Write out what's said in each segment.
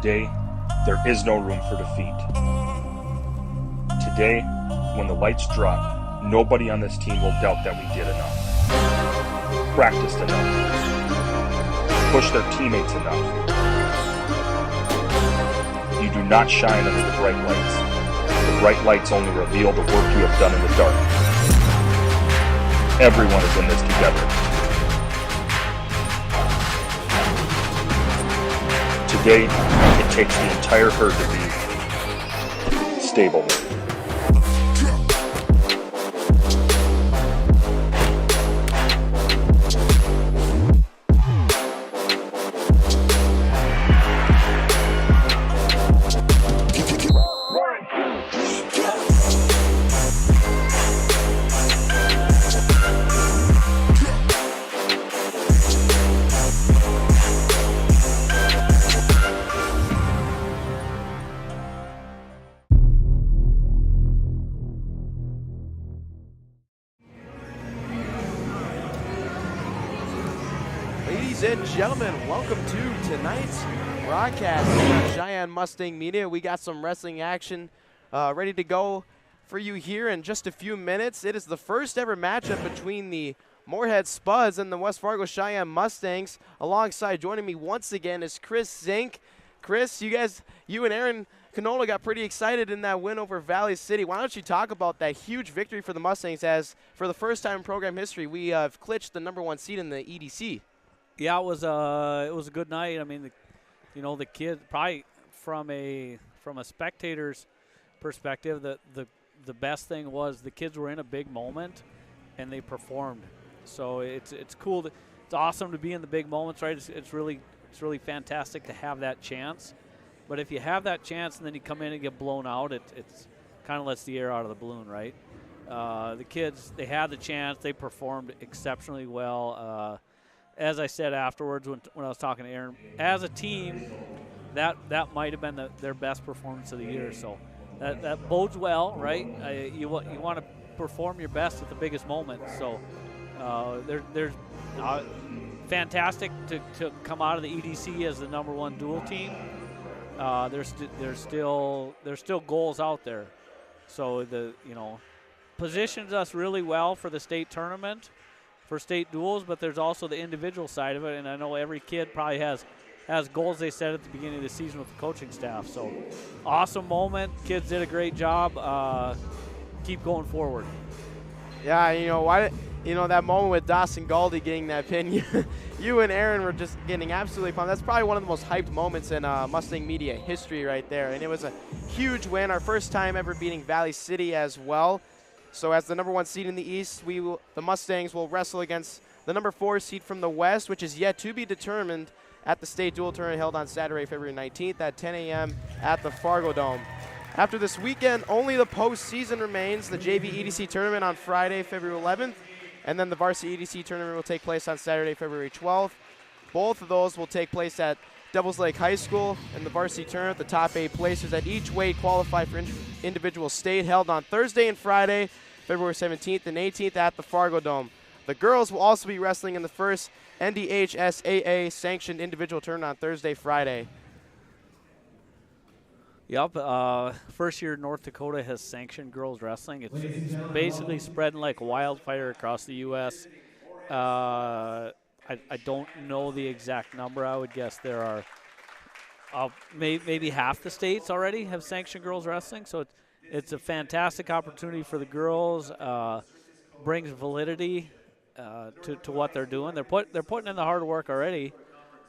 Today, there is no room for defeat. Today, when the lights drop, nobody on this team will doubt that we did enough, practiced enough, pushed their teammates enough. You do not shine under the bright lights. The bright lights only reveal the work you have done in the dark. Everyone is in this together. Today, it takes the entire herd to be stable. Ladies and gentlemen, welcome to tonight's broadcast on Sheyenne Mustang Media. We got some wrestling action ready to go for you here in just a few minutes. It is the first ever matchup between the Moorhead Spuds and the West Fargo Sheyenne Mustangs. Alongside joining me once again is Chris Zink. Chris, you and Aaron Canola got pretty excited in that win over Valley City. Why don't you talk about that huge victory for the Mustangs, as for the first time in program history, we have clinched the #1 seed in the EDC. Yeah, it was a good night. I mean, the kids, probably from a spectator's perspective, the best thing was the kids were in a big moment and they performed. So it's cool. It's awesome to be in the big moments, right? It's really fantastic to have that chance. But if you have that chance and then you come in and get blown out, it's kind of lets the air out of the balloon, right? The kids, they had the chance. They performed exceptionally well. As I said afterwards when I was talking to Aaron, as a team, that might have been their best performance of the year. So that bodes well, right? You want to perform your best at the biggest moment. So there's fantastic to come out of the EDC as the #1 dual team. There's still goals out there. So positions us really well for the state tournament, for state duels, but there's also the individual side of it, and I know every kid probably has goals they set at the beginning of the season with the coaching staff. So awesome moment. Kids did a great job. Keep going forward. Yeah, that moment with Dawson Galdi getting that pin, you and Aaron were just getting absolutely pumped. That's probably one of the most hyped moments in Mustang Media history right there, and it was a huge win, our first time ever beating Valley City as well. So as the #1 seed in the East, the Mustangs will wrestle against the #4 seed from the West, which is yet to be determined at the state dual tournament held on Saturday, February 19th at 10 a.m. at the Fargo Dome. After this weekend, only the postseason remains. The JV EDC tournament on Friday, February 11th, and then the Varsity EDC tournament will take place on Saturday, February 12th. Both of those will take place at Devils Lake High School. In the Varsity tournament, the top 8 placers at each weight qualify for individual state, held on Thursday and Friday, February 17th and 18th at the Fargo Dome. The girls will also be wrestling in the first NDHSAA sanctioned individual tournament on Thursday, Friday. Yep, first year North Dakota has sanctioned girls wrestling. It's basically spreading like wildfire across the U.S. I don't know the exact number. I would guess there are maybe half the states already have sanctioned girls wrestling. So it's a fantastic opportunity for the girls. Brings validity to what they're doing. They're putting in the hard work already,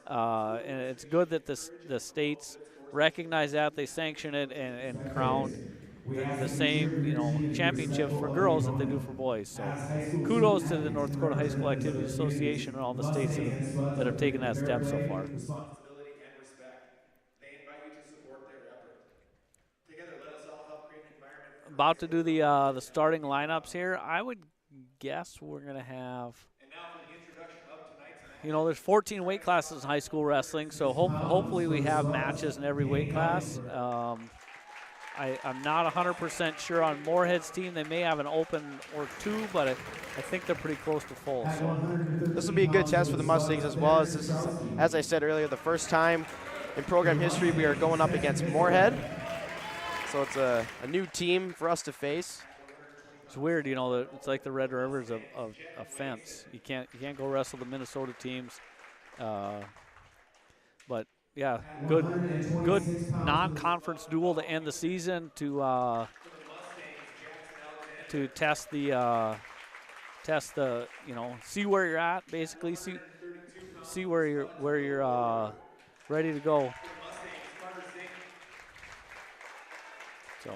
and it's good that the states recognize that, they sanction it, and crown the same championships for girls that they do for boys. So kudos to the North Dakota High School Activity Association and all the states that have taken that step so far. About to do the starting lineups here. I would guess we're going to have, there's 14 weight classes in high school wrestling, so hopefully we have matches in every weight class. I'm not 100% sure on Moorhead's team. They may have an open or two, but I think they're pretty close to full. So this will be a good test for the Mustangs as well, as this is, as I said earlier, the first time in program history, we are going up against Moorhead. So it's a new team for us to face. It's weird, you know. It's like the Red River's of a fence. You can't go wrestle the Minnesota teams, but yeah, good non-conference duel to end the season to test the see where you're at, basically see where you're ready to go. So.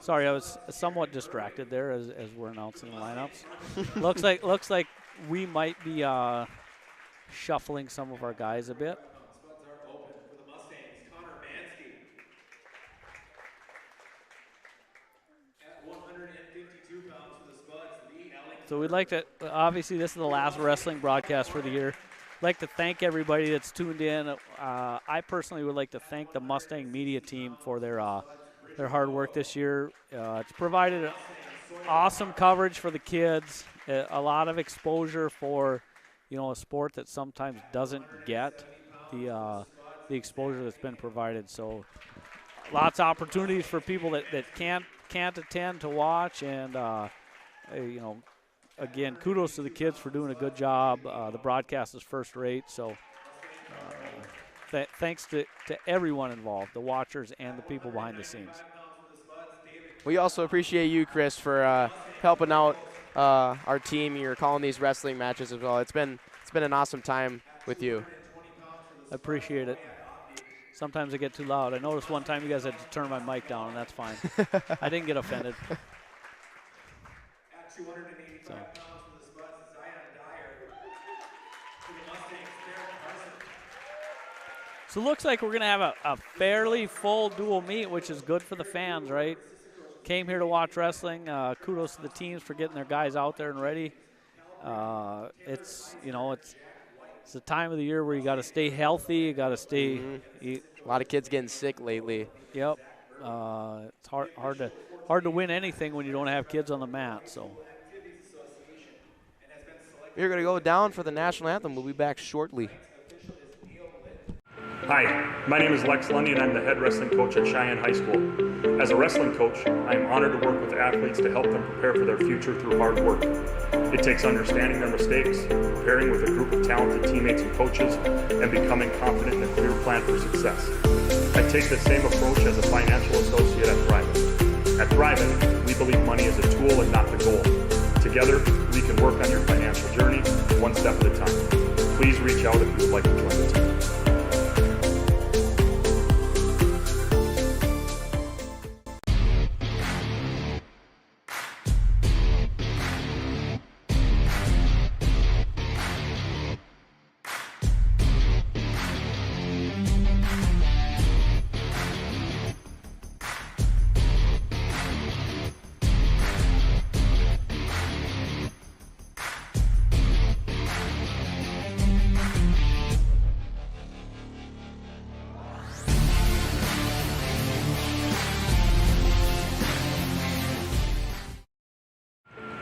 Sorry, I was somewhat distracted there as we're announcing the lineups. looks like we might be shuffling some of our guys a bit. So we'd like to, obviously this is the last wrestling broadcast for the year. I'd like to thank everybody that's tuned in. I personally would like to thank the Mustang media team for their hard work this year. It's provided awesome coverage for the kids, a lot of exposure for, a sport that sometimes doesn't get the exposure that's been provided. So lots of opportunities for people that can't attend to watch, and again, kudos to the kids for doing a good job. The broadcast is first rate, so thanks to everyone involved, the watchers and the people behind the scenes. We also appreciate you, Chris, for helping out our team. You're calling these wrestling matches as well. It's been an awesome time with you. I appreciate it. Sometimes I get too loud. I noticed one time you guys had to turn my mic down, and that's fine. I didn't get offended. So. So it looks like we're going to have a fairly full dual meet, which is good for the fans, right? Came here to watch wrestling. Kudos to the teams for getting their guys out there and ready. It's the time of the year where you got to stay healthy. You got to stay. A lot of kids getting sick lately. Yep. It's hard to win anything when you don't have kids on the mat. So. We're going to go down for the national anthem. We'll be back shortly. Hi, my name is Lex Lundy and I'm the head wrestling coach at Cheyenne High School. As a wrestling coach, I am honored to work with athletes to help them prepare for their future through hard work. It takes understanding their mistakes, preparing with a group of talented teammates and coaches, and becoming confident in a clear plan for success. I take the same approach as a financial associate at Thrivent. At Thrivent, we believe money is a tool and not the goal. Together, we can work on your financial journey one step at a time. Please reach out if you would like to join the team.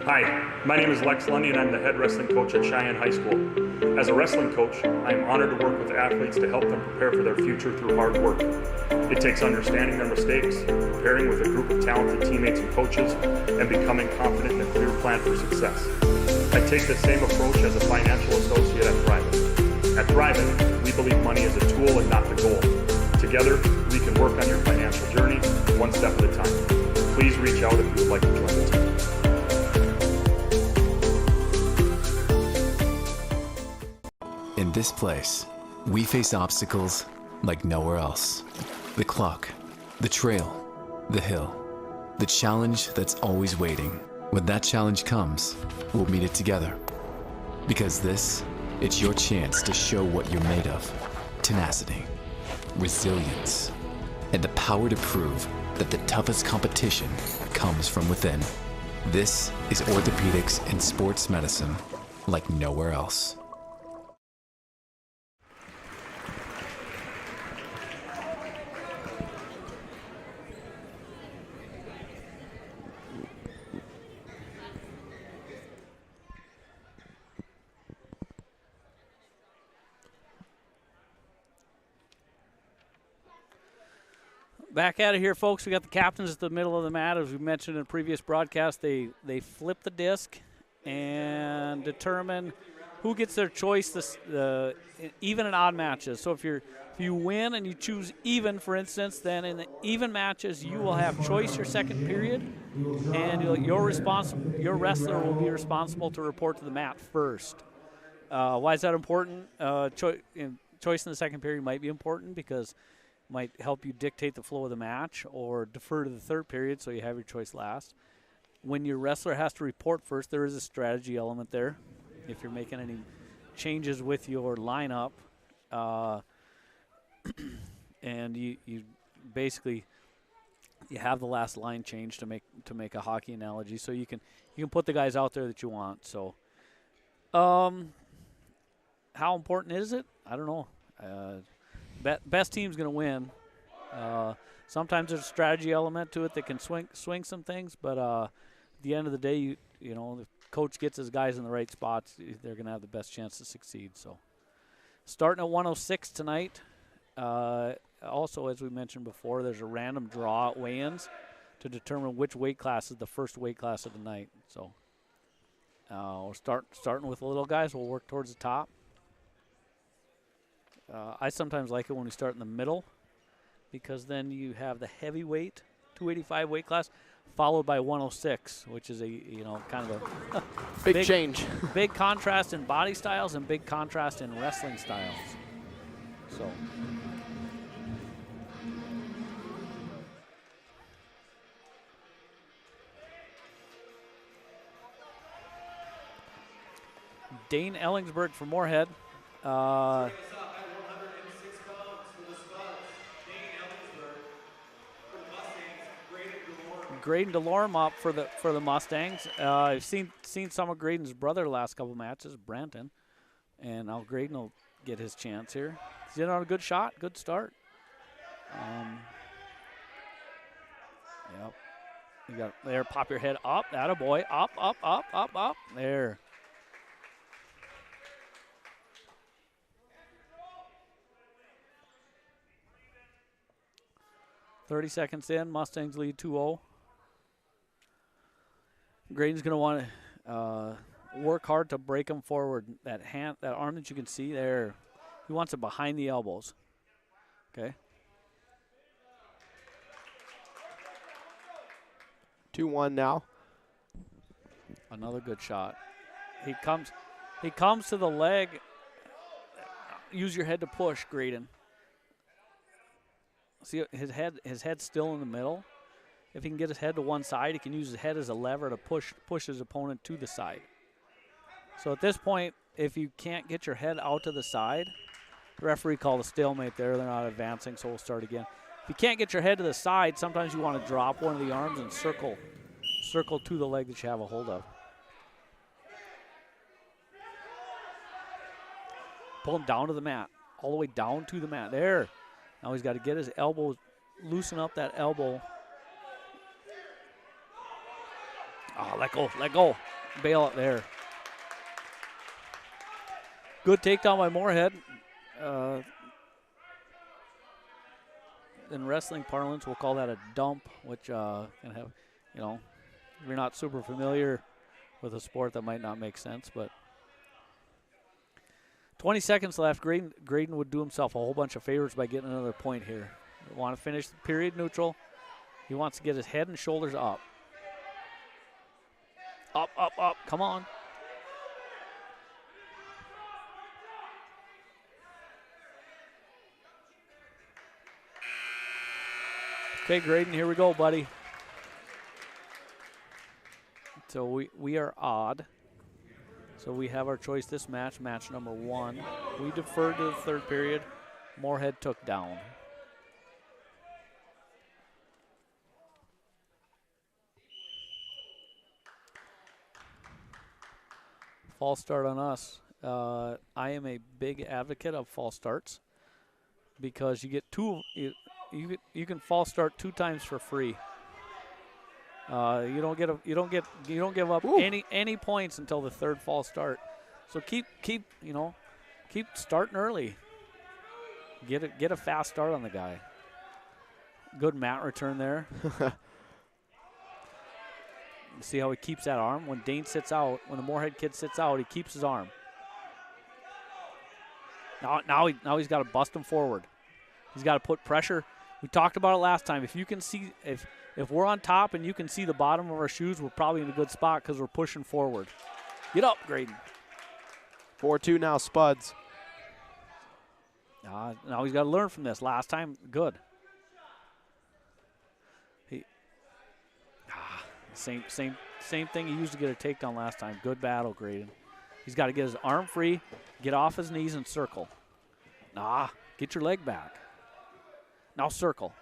Hi, my name is Lex Lundy and I'm the head wrestling coach at Cheyenne High School. As a wrestling coach, I am honored to work with athletes to help them prepare for their future through hard work. It takes understanding their mistakes, preparing with a group of talented teammates and coaches, and becoming confident in a clear plan for success. I take the same approach as a financial associate at Thrivent. At Thrivent, we believe money is a tool and not the goal. Together, we can work on your financial journey one step at a time. Please reach out if you would like to join the team. In this place, we face obstacles like nowhere else. The clock, the trail, the hill, the challenge that's always waiting. When that challenge comes, we'll meet it together. Because it's your chance to show what you're made of. Tenacity, resilience, and the power to prove that the toughest competition comes from within. This is orthopedics and sports medicine like nowhere else. Back at it here, folks. We got the captains at the middle of the mat. As we mentioned in a previous broadcast, they flip the disc and determine who gets their choice, even and odd matches. So if you win and you choose even, for instance, then in the even matches you will have choice your second period, and your wrestler will be responsible to report to the mat first. Why is that important? Choice in the second period might be important because it might help you dictate the flow of the match, or defer to the third period so you have your choice last. When your wrestler has to report first, there is a strategy element there. If you're making any changes with your lineup, and you basically you have the last line change to make a hockey analogy, so you can put the guys out there that you want. So, how important is it? I don't know. Best team's going to win. Sometimes there's a strategy element to it that can swing some things, but at the end of the day, you know, the coach gets his guys in the right spots, they're going to have the best chance to succeed. So, starting at 106 tonight. Also, as we mentioned before, there's a random draw at weigh-ins to determine which weight class is the first weight class of the night. So, we're starting with the little guys. We'll work towards the top. I sometimes like it when we start in the middle, because then you have the heavyweight 285 weight class, followed by 106, which is kind of a big change. Big contrast in body styles and big contrast in wrestling styles. So. Dane Ellingsberg for Moorhead. Graydon Delorme up for the Mustangs. I've seen some of Graydon's brother the last couple matches, Branton, and now Graydon will get his chance here. He's in on a good shot, good start. Yep. You got there. Pop your head up. Attaboy. Up, up, up, up, up. There. .30 seconds in, Mustangs lead 2-0. Graydon's going to want to work hard to break them forward. That arm that you can see there, he wants it behind the elbows. Okay. 2-1 now. Another good shot. He comes to the leg. Use your head to push, Graydon. See, his head's still in the middle. If he can get his head to one side, he can use his head as a lever to push his opponent to the side. So at this point, if you can't get your head out to the side, the referee called a stalemate there. They're not advancing, so we'll start again. If you can't get your head to the side, sometimes you want to drop one of the arms and circle to the leg that you have a hold of. Pull him down to the mat, all the way down to the mat. There. Now he's got to get his elbow, loosen up that elbow. Oh, let go. Bail up there. Good takedown by Moorhead. In wrestling parlance, we'll call that a dump, which can have, if you're not super familiar with a sport, that might not make sense, but 20 seconds left. Graydon would do himself a whole bunch of favors by getting another point here. Want to finish the period neutral. He wants to get his head and shoulders up. Up, up, up. Come on. Okay, Graydon, here we go, buddy. So we are odd. So we have our choice this match number 1. We deferred to the third period. Moorhead took down. False start on us. I am a big advocate of false starts because you get you can false start 2 times for free. You don't give up any points until the third false start. So keep starting early. Get a fast start on the guy. Good mat return there. See how he keeps that arm? When Dane sits out, when the Moorhead kid sits out, he keeps his arm. Now he's got to bust him forward. He's got to put pressure. We talked about it last time. If you can see, if we're on top and you can see the bottom of our shoes, we're probably in a good spot because we're pushing forward. Get up, Graydon. 4-2 now, Spuds. Now he's got to learn from this. Last time, good. Same thing he used to get a takedown last time. Good battle, Graydon. He's got to get his arm free, get off his knees, and circle. Get your leg back. Now circle.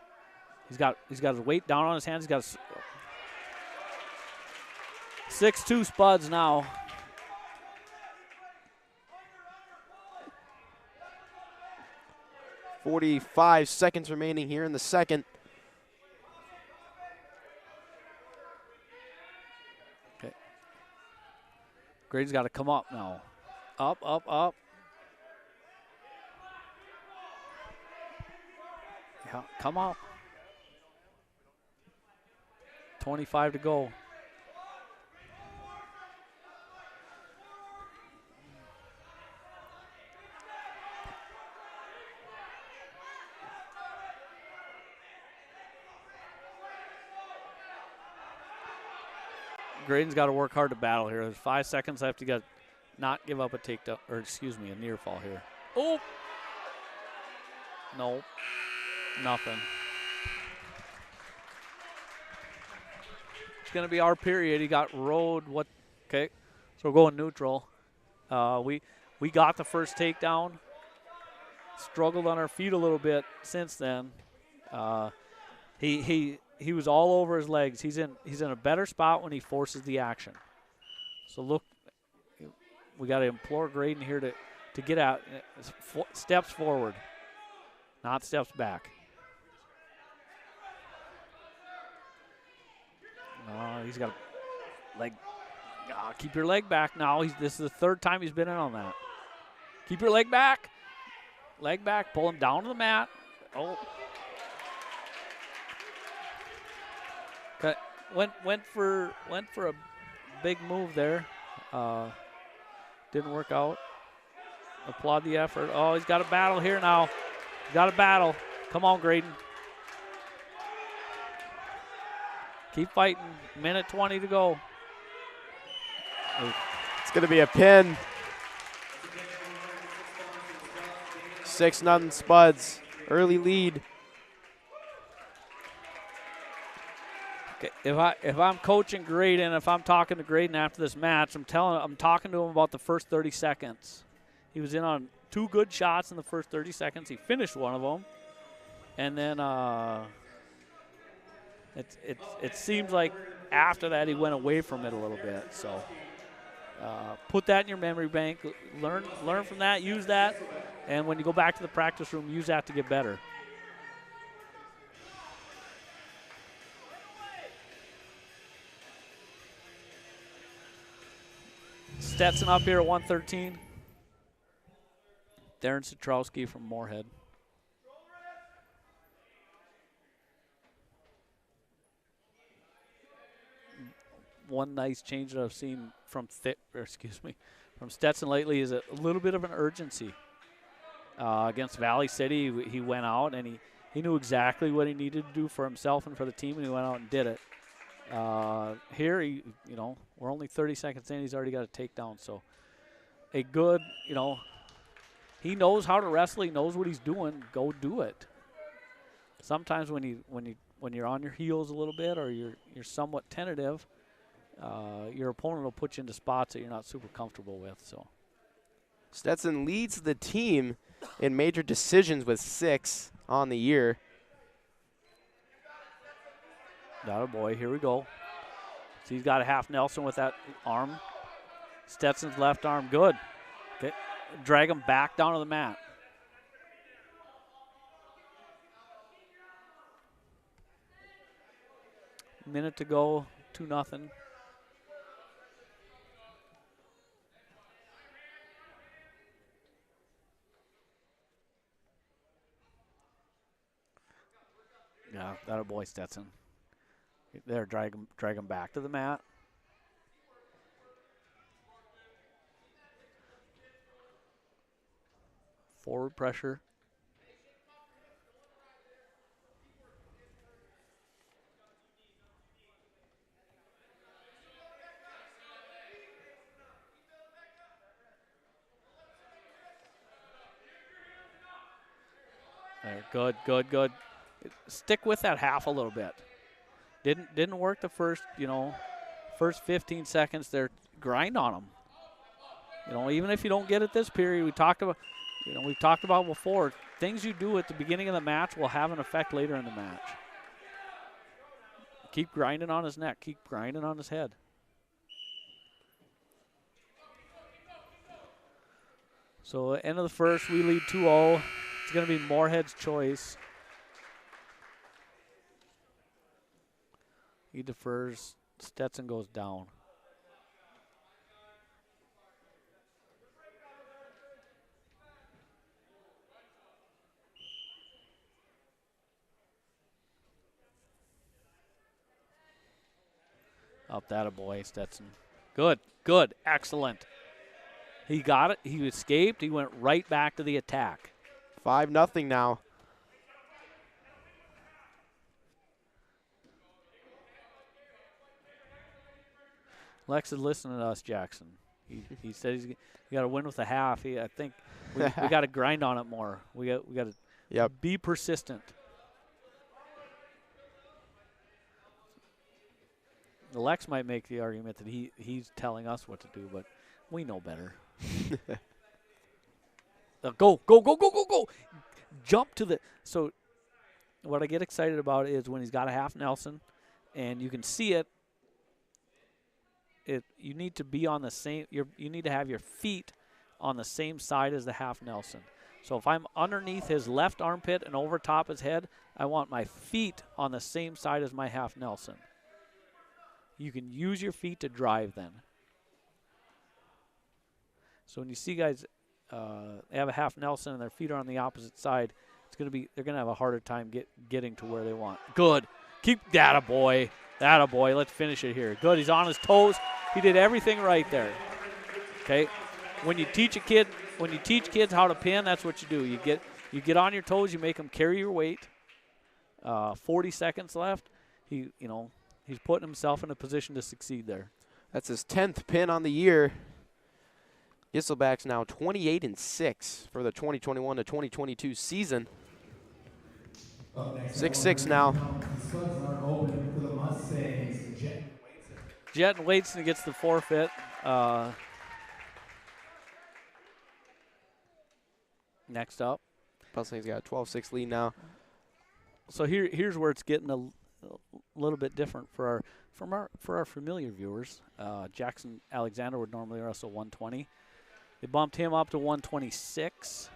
He's got his weight down on his hands. He's got 6-2 Spuds now. .45 seconds remaining here in the second. Graydon's got to come up now. Up, up, up. Yeah, come up. 25 to go. Graydon's got to work hard to battle here. There's 5 seconds left. You got to not give up a takedown, or excuse me, a near fall here. Oh! No. Nothing. It's going to be our period. He got rode. Okay. So we're going neutral. We got the first takedown. Struggled on our feet a little bit since then. He was all over his legs. He's in a better spot when he forces the action. So look, we got to implore Graydon here to get out. Steps forward, not steps back. He's got a leg. Keep your leg back now. This is the third time he's been in on that. Keep your leg back. Leg back. Pull him down to the mat. Oh. Okay. Went for a big move there. Didn't work out. Applaud the effort. Oh, he's got a battle here now. Got a battle. Come on, Graydon. Keep fighting. Minute 20 to go. It's going to be a pin. 6-0 Spuds. Early lead. Okay. If I'm coaching Graydon, if I'm talking to Graydon after this match, I'm talking to him about the first 30 seconds. He was in on 2 good shots in the first 30 seconds. He finished one of them, and then it seems like after that he went away from it a little bit. So put that in your memory bank. Learn from that. Use that, and when you go back to the practice room, use that to get better. Stetson up here at 113. Darren Satrowski from Moorhead. One nice change that I've seen from Stetson lately is a little bit of an urgency. Against Valley City, he went out and he knew exactly what he needed to do for himself and for the team, and he went out and did it. Here, we're only 30 seconds in. He's already got a takedown. So a good, he knows how to wrestle. He knows what he's doing. Go do it. Sometimes when you're on your heels a little bit or you're somewhat tentative, your opponent will put you into spots that you're not super comfortable with. So Stetson leads the team in major decisions with 6 on the year. Atta boy, here we go. So he's got a half Nelson with that arm. Stetson's left arm, good. Okay, drag him back down to the mat. Minute to go, 2-0. Yeah, That a boy, Stetson. There, drag him back to the mat. Forward pressure. There, good. Stick with that half a little bit. Didn't work the first 15 seconds there. Grind on them. Even if you don't get it this period, we've talked about before, things you do at the beginning of the match will have an effect later in the match. Keep grinding on his neck. Keep grinding on his head. So end of the first, we lead 2-0. It's going to be Moorhead's choice. He defers. Stetson goes down. Up that a boy, Stetson. Good, excellent. He got it. He escaped. He went right back to the attack. 5-0 now. Lex is listening to us, Jackson. He said he got to win with a half. I think we got to grind on it more. We got to be persistent. Lex might make the argument that he's telling us what to do, but we know better. Go. Jump to the – so what I get excited about is when he's got a half Nelson and you can see it, you need to be on the same – you need to have your feet on the same side as the half Nelson. So if I'm underneath his left armpit and over top his head, I want my feet on the same side as my half Nelson. You can use your feet to drive then. So when you see guys have a half Nelson and their feet are on the opposite side, they're gonna have a harder time getting to where they want. Good. Keep that a boy. Let's finish it here. Good. He's on his toes. He did everything right there. Okay. When you teach kids how to pin, that's what you do. You get on your toes. You make them carry your weight. 40 seconds left. He's putting himself in a position to succeed there. That's his 10th pin on the year. Gisselback's now 28-6 for the 2021 to 2022 season. 6-6 now. Jet and Waitson gets the forfeit. Next up. Mustangs got a 12-6 lead now. So here's where it's getting a little bit different for our familiar viewers. Jackson Alexander would normally wrestle 120. They bumped him up to 126.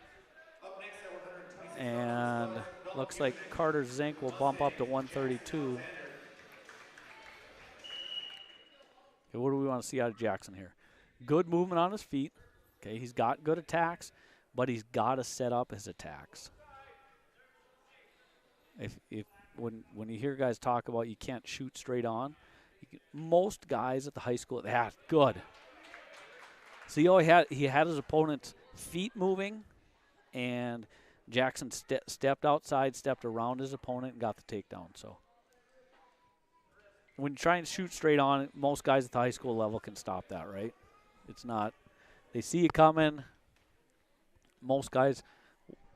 And looks like Carter Zink will bump up to 132. Okay, what do we want to see out of Jackson here? Good movement on his feet. Okay, he's got good attacks, but he's got to set up his attacks. When you hear guys talk about you can't shoot straight on, most guys at the high school, good. See how he had his opponent's feet moving, and Jackson stepped outside, stepped around his opponent, and got the takedown. So when you try and shoot straight on, most guys at the high school level can stop that, right? It's not. They see you coming. Most guys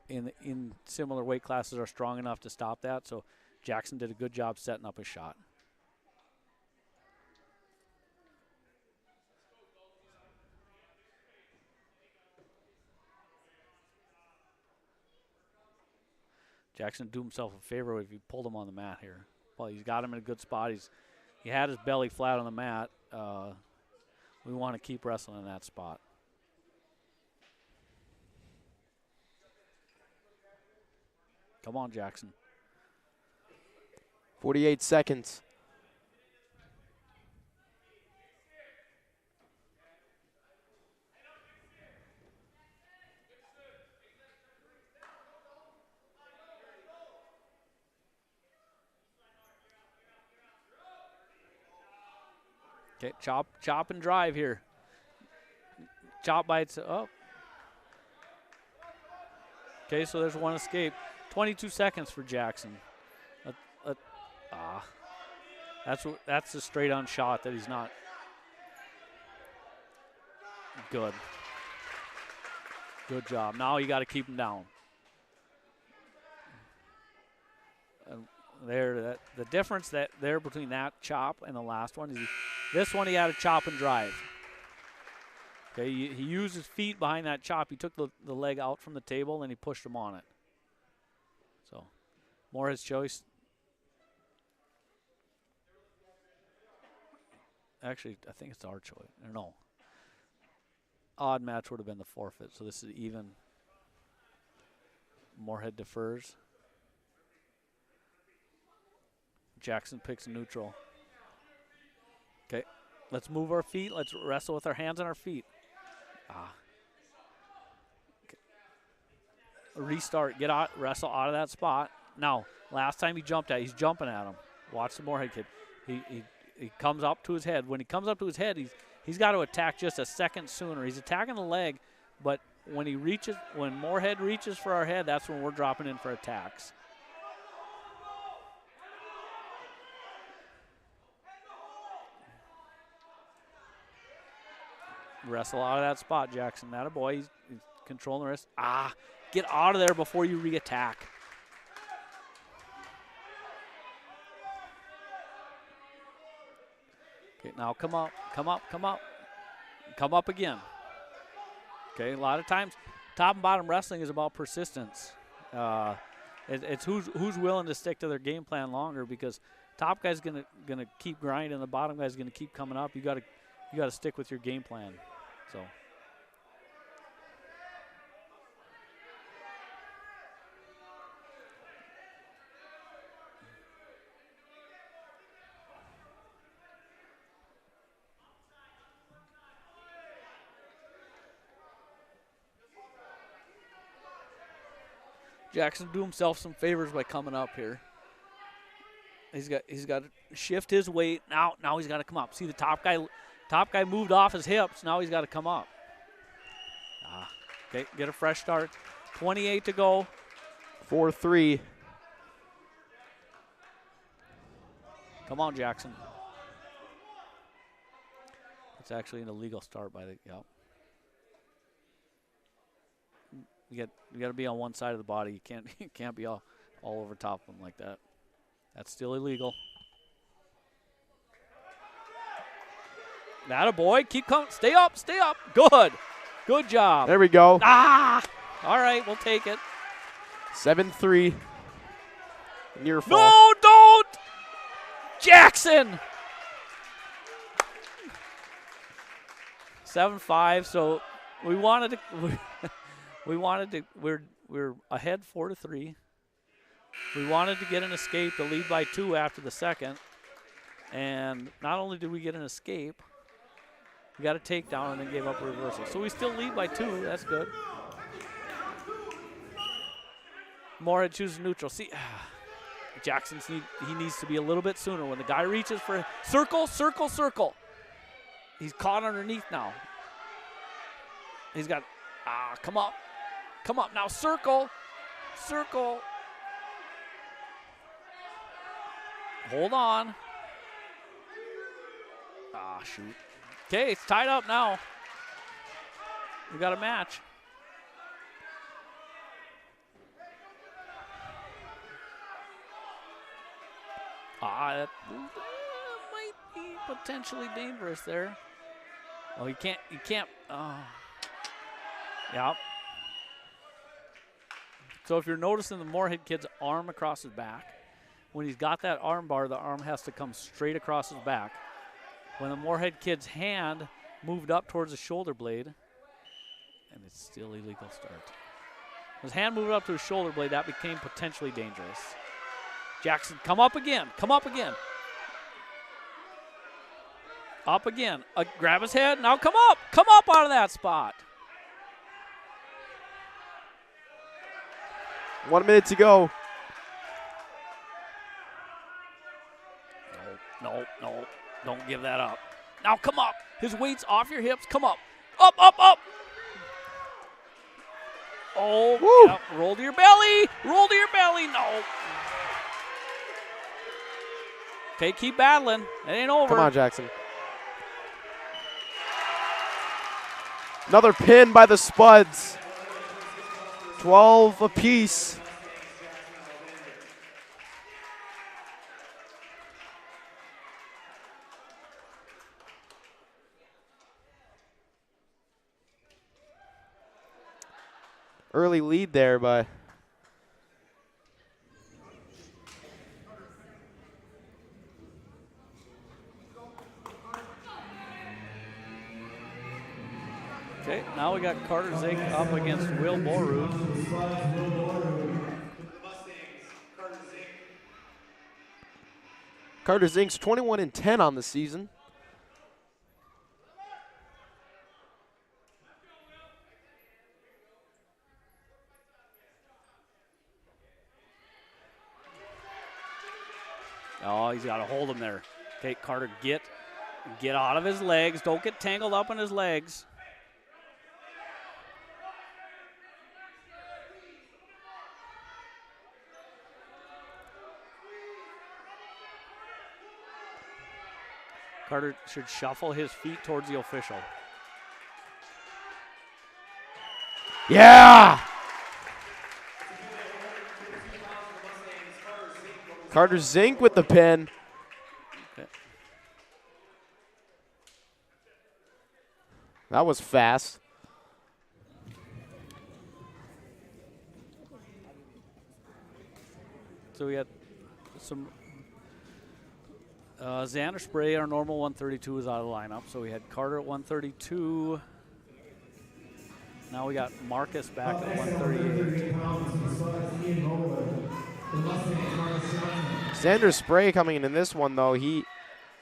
in similar weight classes are strong enough to stop that. So Jackson did a good job setting up his shot. Jackson do himself a favor if he pulled him on the mat here. Well, he's got him in a good spot. He had his belly flat on the mat. We want to keep wrestling in that spot. Come on, Jackson. 48 seconds. Okay, chop and drive here. Chop bites up. Okay, so there's one escape. 22 seconds for Jackson. That's a straight on shot that he's not good. Good job. Now you got to keep him down. And the difference there between that chop and the last one is this one he had a chop and drive. Okay, he used his feet behind that chop. He took the leg out from the table and he pushed him on it. So, Moorhead's choice. Actually, I think it's our choice. No. Odd match would have been the forfeit. So this is even. Moorhead defers. Jackson picks neutral. Okay, let's move our feet. Let's wrestle with our hands on our feet. Okay. Restart. Get out. Wrestle out of that spot. Now, last time he jumped at, he's jumping at him. Watch the Moorhead kid. He comes up to his head. When he comes up to his head, he's got to attack just a second sooner. He's attacking the leg, but when Moorhead reaches for our head, that's when we're dropping in for attacks. Wrestle out of that spot, Jackson. That a boy. He's controlling the wrist. Get out of there before you re-attack. Okay, now come up. Come up again. Okay, a lot of times, top and bottom wrestling is about persistence. It's who's willing to stick to their game plan longer, because top guy's gonna keep grinding, the bottom guy's gonna keep coming up. You gotta stick with your game plan. So. Jackson do himself some favors by coming up here. He's got to shift his weight. Now he's got to come up. See, the top guy moved off his hips. Now he's got to come up. Okay, get a fresh start. 28 to go. 4-3. Come on, Jackson. It's actually an illegal start by the, yep. You got to be on one side of the body. You can't be all over top of them like that. That's still illegal. That a boy. Keep coming. Stay up. Good job. There we go. All right, we'll take it. 7-3. Near fall. No, don't. Jackson. 7-5. So we wanted to. We're ahead 4-3. We wanted to get an escape to lead by 2 after the second. And not only did we get an escape, we got a takedown and then gave up a reversal. So we still lead by 2. That's good. Moorhead chooses neutral. See, Jackson needs to be a little bit sooner. When the guy reaches for circle. He's caught underneath now. He's got, come up. Now circle. Hold on. Shoot. Okay, it's tied up now. We got a match. That might be potentially dangerous there. Oh, you can't. Yep. So if you're noticing the Moorhead kid's arm across his back, when he's got that arm bar, the arm has to come straight across his back. When the Moorhead kid's hand moved up towards the shoulder blade, and it's still illegal start. His hand moved up to his shoulder blade, that became potentially dangerous. Jackson, come up again. Up again. Grab his head. Now come up out of that spot. 1 minute to go. No. Don't give that up. Now come up. His weight's off your hips. Come up. Up, up, up. Oh, Woo. yep. Roll to your belly. Roll to your belly. No. Okay, keep battling. It ain't over. Come on, Jackson. Another pin by the Spuds. 12 apiece. Early lead there, but okay, now we got Carter Zink up against Will Borud. Carter Zink's 21-10 on the season. Oh, he's got to hold him there. Okay, Carter, get out of his legs. Don't get tangled up in his legs. Carter should shuffle his feet towards the official. Yeah! Carter Zink with the pin. Okay. That was fast. So we had some Xander Spray, our normal 132, is out of the lineup. So we had Carter at 132. Now we got Marcus back at 138. Xander Spray coming in this one, though. He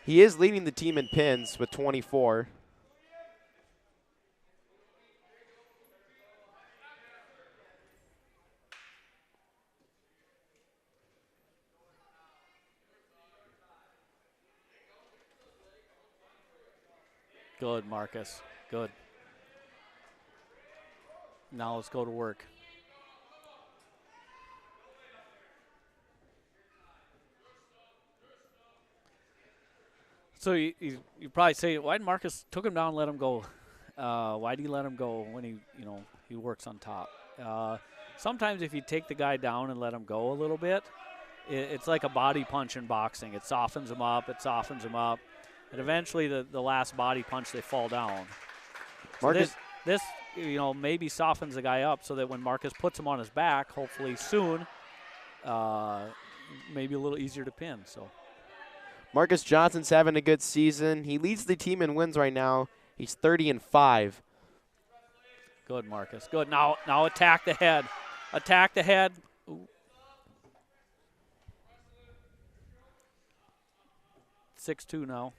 is leading the team in pins with 24. Good, Marcus. Good. Now let's go to work. So you probably say, why did Marcus took him down and let him go? Why did he let him go when he works on top? Sometimes if you take the guy down and let him go a little bit, it's like a body punch in boxing. It softens him up. It softens him up. And eventually, the last body punch, they fall down. Marcus, So this maybe softens the guy up so that when Marcus puts him on his back, hopefully soon, maybe a little easier to pin. So Marcus Johnson's having a good season. He leads the team in wins right now. He's 30-5. good, Marcus. Good. Now attack the head. Attack the head. Ooh. 6-2 now.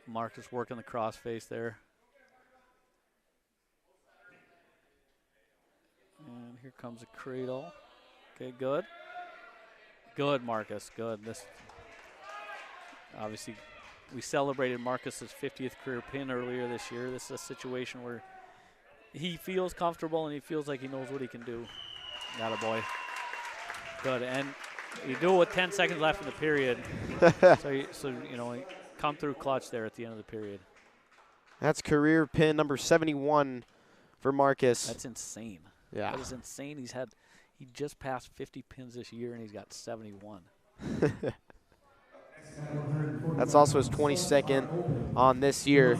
Marcus working the crossface there. And here comes a cradle. Okay, good. Good, Marcus. Good. This obviously we celebrated Marcus's 50th career pin earlier this year. This is a situation where he feels comfortable and he feels like he knows what he can do. Atta boy. Good. And you do it with 10 seconds left in the period. so come through clutch there at the end of the period. That's career pin number 71 for Marcus. That's insane. Yeah. That is insane. He just passed 50 pins this year and he's got 71. That's also his 22nd on this year.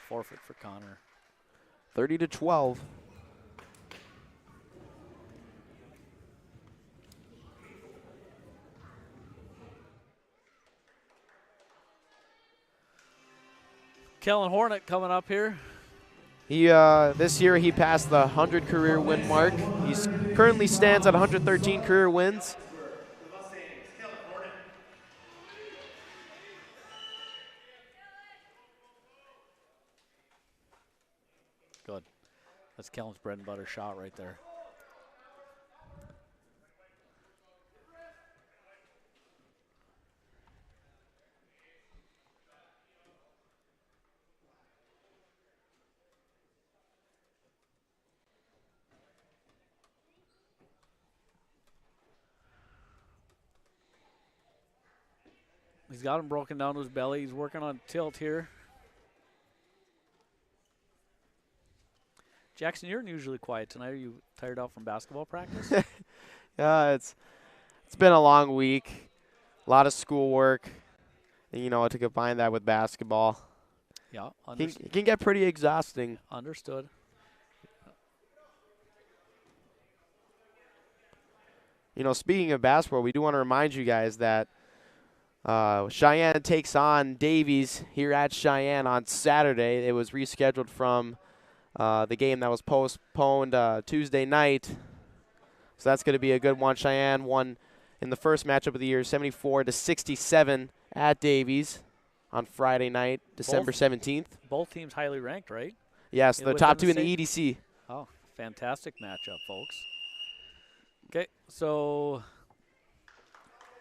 Forfeit for Connor. 30-12. Kellen Hornet coming up here. He this year he passed the 100 career win mark. He's currently stands at 113 career wins. That's Kellen's bread and butter shot right there. He's got him broken down to his belly. He's working on tilt here. Jackson, you're unusually quiet tonight. Are you tired out from basketball practice? Yeah, it's been a long week, a lot of schoolwork, and to combine that with basketball, Yeah, it can get pretty exhausting. Understood. Speaking of basketball, we do want to remind you guys that Cheyenne takes on Davies here at Cheyenne on Saturday. It was rescheduled from the game that was postponed Tuesday night. So that's going to be a good one. Cheyenne won in the first matchup of the year 74-67 at Davies on Friday night, December 17th. Both teams highly ranked, right? Yes, the top two in the EDC. Oh, fantastic matchup, folks. Okay, so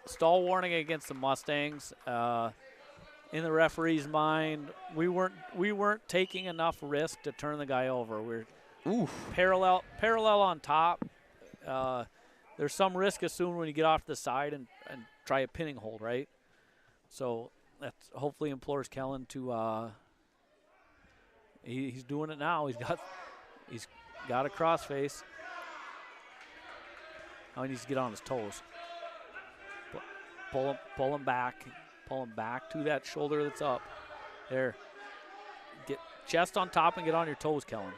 stall warning against the Mustangs. In the referee's mind, we weren't taking enough risk to turn the guy over. We're parallel on top. There's some risk assumed when you get off to the side and try a pinning hold, right? So that hopefully implores Kellen to. He's doing it now. He's got a crossface. Now he needs to get on his toes. Pull him back to that shoulder that's up. There. Get chest on top and get on your toes, Kellen.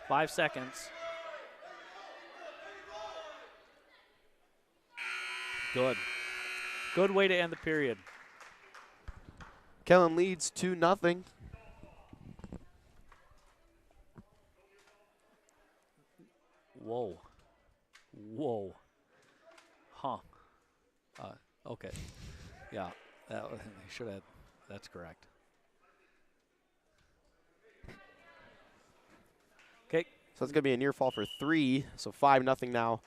5 seconds. Good. Good way to end the period. Kellen leads 2-0. Whoa. Huh. Okay. Yeah, that should have. That's correct. Okay. So it's going to be a near fall for 3, so 5-0 now.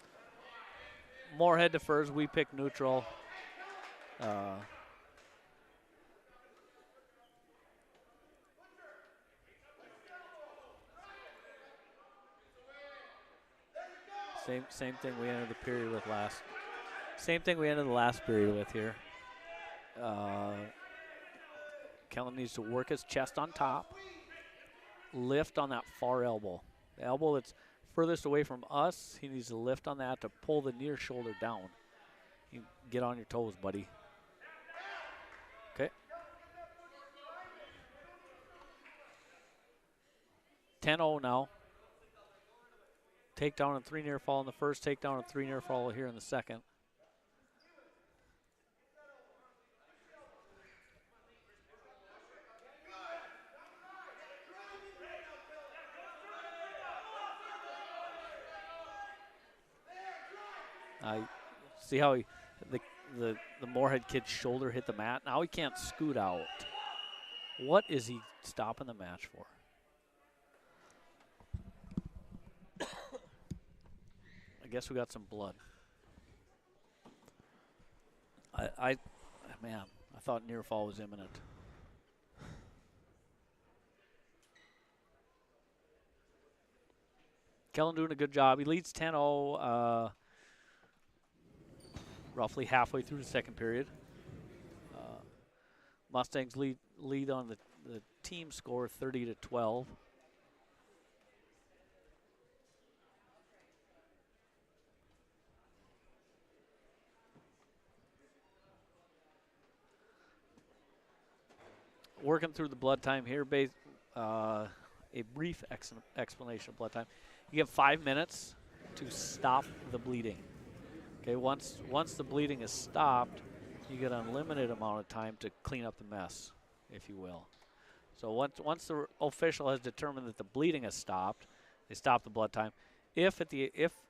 Moorhead defers. We pick neutral. Same thing we ended the period with last. Same thing we ended the last period with here. Kellen needs to work his chest on top. Lift on that far elbow. The elbow that's furthest away from us, he needs to lift on that to pull the near shoulder down. You get on your toes, buddy. Okay. 10-0 now. Takedown and 3 near fall in the first, takedown and 3 near fall here in the second. I see how the Moorhead kid's shoulder hit the mat. Now he can't scoot out. What is he stopping the match for? I guess we got some blood. Man, I thought near fall was imminent. Kellen doing a good job. He leads 10-0, roughly halfway through the second period. Mustangs lead on the team score 30-12. Working through the blood time here, a brief explanation of blood time. You have 5 minutes to stop the bleeding. Okay, once the bleeding is stopped, you get an unlimited amount of time to clean up the mess, if you will. So once the official has determined that the bleeding has stopped, they stop the blood time. If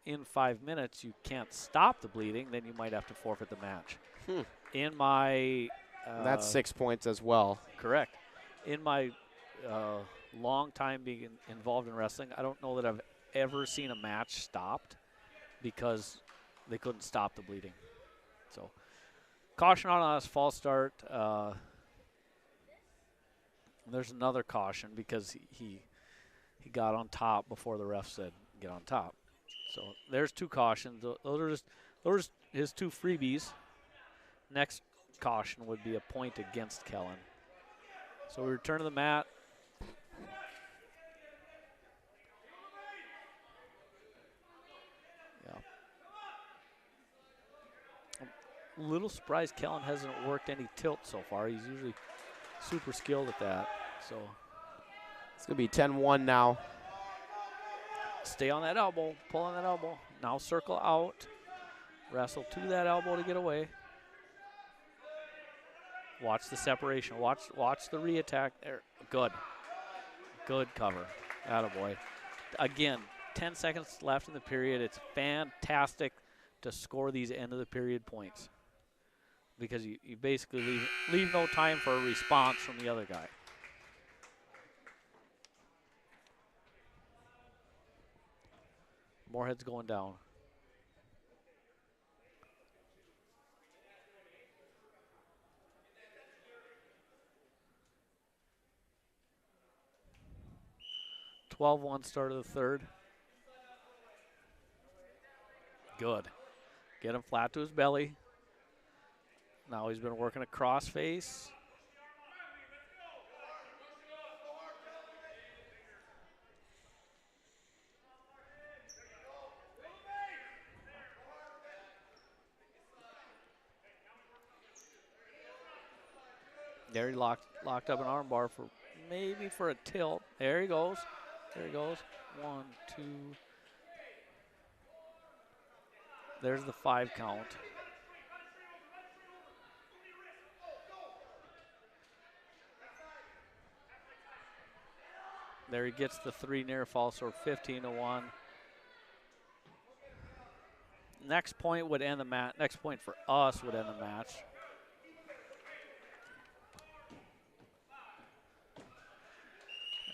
in 5 minutes you can't stop the bleeding, then you might have to forfeit the match. In my that's 6 points as well. Correct. In my long time being involved in wrestling, I don't know that I've ever seen a match stopped because they couldn't stop the bleeding. So, caution on us, false start. There's another caution because he got on top before the ref said get on top. So there's 2 cautions. Those are just his 2 freebies. Next caution would be a point against Kellen. So we return to the mat. Yeah. I'm a little surprised Kellen hasn't worked any tilt so far. He's usually super skilled at that. So It's going to be 10-1 now. stay on that elbow, pull on that elbow. Now circle out. Wrestle to that elbow to get away. Watch the separation. Watch the re-attack there. Good. Good cover. Attaboy. Again, 10 seconds left in the period. It's fantastic to score these end of the period points because you basically leave no time for a response from the other guy. Moorhead's going down. (12-1) start of the third. Good. Get him flat to his belly. Now he's been working a cross face. There he locked up an arm bar for maybe for a tilt. There he goes. There he goes. 1, 2. There's the 5 count. There he gets the 3 near fall, so 15-1. Next point would end the match. Next point for us would end the match.